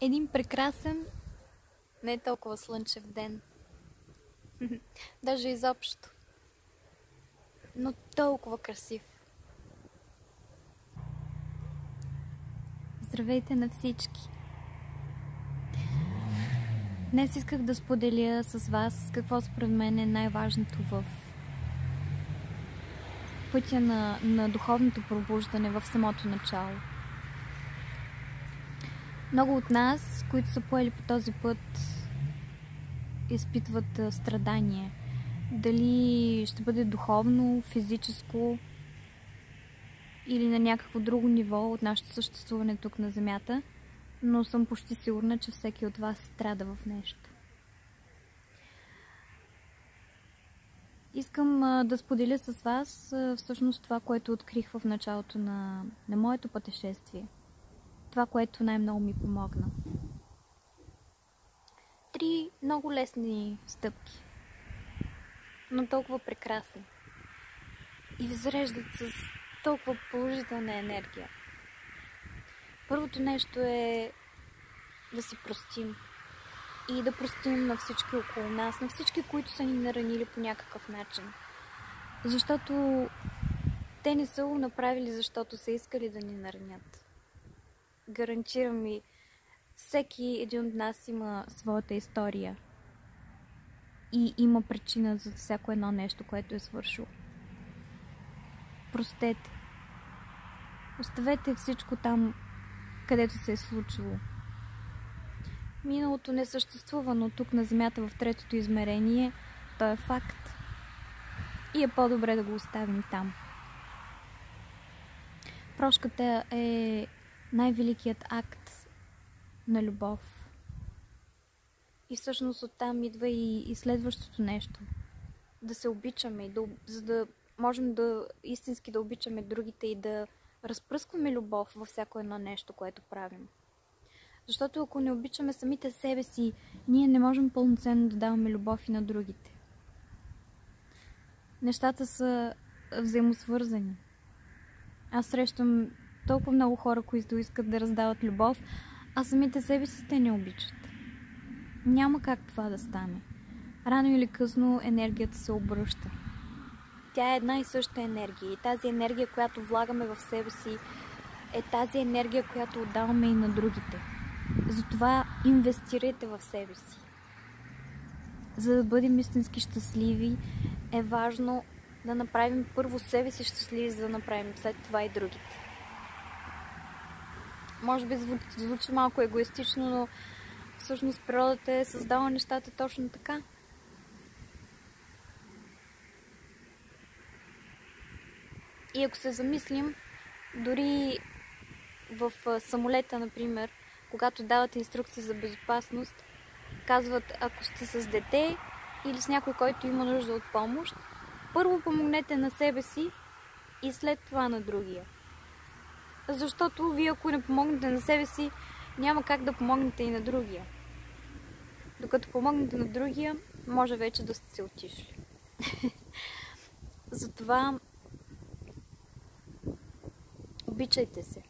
Един прекрасен, не толкова слънчев ден. Даже изобщо. Но толкова красив. Здравейте на всички! Днес исках да споделя с вас какво според мен е най-важното в пътя на духовното пробуждане в самото начало. Много от нас, които са поели по този път, изпитват страдание. Дали ще бъде духовно, физическо или на някакво друго ниво от нашето съществуване тук на Земята, но съм почти сигурна, че всеки от вас страда в нещо. Искам да споделя с вас всъщност това, което открих в началото на моето пътешествие. Това, което най-много ми помогна. 3 много лесни стъпки, но толкова прекрасни. И зареждат с толкова положителна енергия. Първото нещо е да си простим. И да простим на всички около нас, на всички, които са ни наранили по някакъв начин. Защото те не са го направили, защото са искали да ни наранят. Гарантирам ви, всеки един от нас има своята история. И има причина за всяко едно нещо, което е свършил. Простете. Оставете всичко там, където се е случило. Миналото не съществува, но тук на Земята в третото измерение то е факт. И е по-добре да го оставим там. Прошката е най-великият акт на любов. И всъщност оттам идва и следващото нещо. Да се обичаме, за да можем истински да обичаме другите и да разпръскваме любов във всяко едно нещо, което правим. Защото ако не обичаме самите себе си, ние не можем пълноценно да даваме любов и на другите. Нещата са взаимосвързани. Аз срещам толкова много хора, които искат да раздават любов, а самите себе си те не обичат. Няма как това да стане. Рано или късно енергията се обръща. Тя е една и съща енергия. И тази енергия, която влагаме в себе си, е тази енергия, която отдаваме и на другите. Затова инвестирайте в себе си. За да бъдем истински щастливи, е важно да направим първо себе си щастливи, за да направим след това и другите. Може би звучи малко егоистично, но всъщност природата е създала нещата точно така. И ако се замислим, дори в самолета, например, когато дават инструкции за безопасност, казват, ако сте с дете или с някой, който има нужда от помощ, първо помогнете на себе си и след това на другия. Защото вие, ако не помогнете на себе си, няма как да помогнете и на другия. Докато помогнете на другия, може вече да сте се отишли. Затова обичайте се.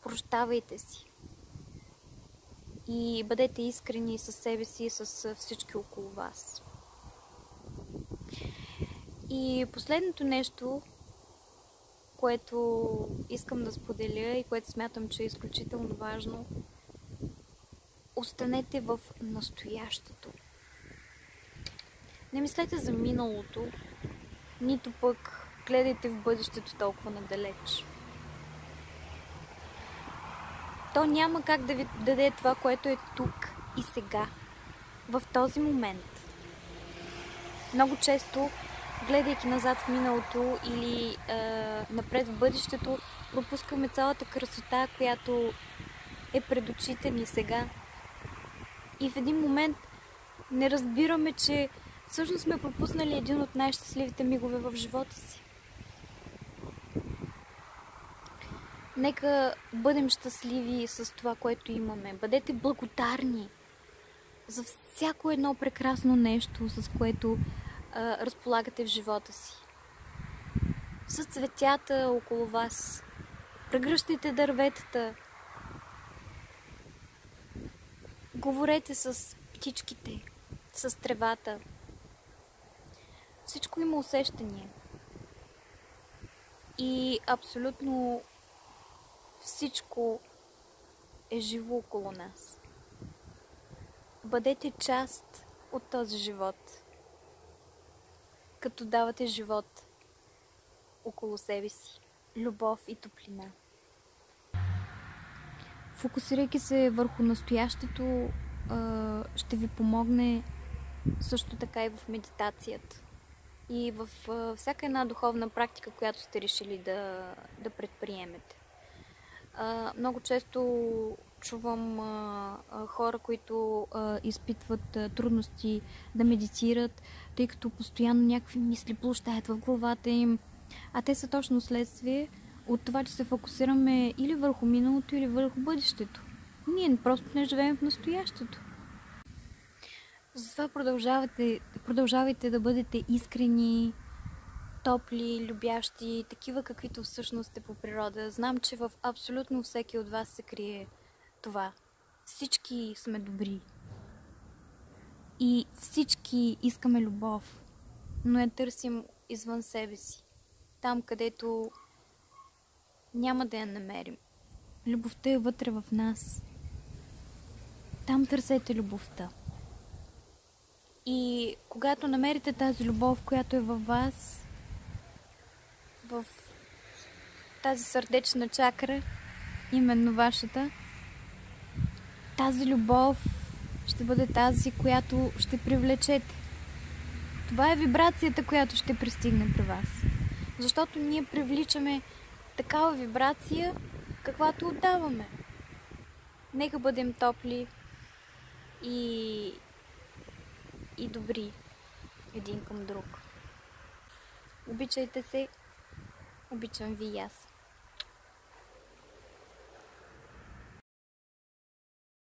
Прощавайте си. И бъдете искрени със себе си и с всички около вас. И последното нещо, което искам да споделя и което смятам, че е изключително важно, останете в настоящето. Не мислете за миналото, нито пък гледайте в бъдещето толкова надалеч. То няма как да ви даде това, което е тук и сега, в този момент. Много често, гледайки назад в миналото или напред в бъдещето, пропускаме цялата красота, която е пред очите ни сега. И в един момент не разбираме, че всъщност сме пропуснали един от най-щастливите мигове в живота си. Нека бъдем щастливи с това, което имаме. Бъдете благодарни за всяко едно прекрасно нещо, с което разполагате в живота си. За цветята около вас. Прегръщайте дърветата. Говорете с птичките, с тревата. Всичко има усещание. И абсолютно всичко е живо около нас. Бъдете част от този живот, като давате живот около себе си, любов и топлина. Фокусирайки се върху настоящето, ще ви помогне също така и в медитацията. И в всяка една духовна практика, която сте решили да предприемете. Много често чувам хора, които изпитват трудности да медитират, тъй като постоянно някакви мисли площаят в главата им. А те са точно следствие от това, че се фокусираме или върху миналото, или върху бъдещето. Ние просто не живеем в настоящето. Затова продължавайте да бъдете искрени, топли, любящи, такива каквито всъщност сте по природа. Знам, че в абсолютно всеки от вас се крие това. Всички сме добри. И всички искаме любов, но я търсим извън себе си. Там, където няма да я намерим. Любовта е вътре в нас. Там търсете любовта. И когато намерите тази любов, която е във вас, в тази сърдечна чакра, именно вашата, тази любов ще бъде тази, която ще привлечете. Това е вибрацията, която ще пристигне при вас. Защото ние привличаме такава вибрация, каквато отдаваме. Нека бъдем топли и добри един към друг. Обичайте се, обичам ви и аз.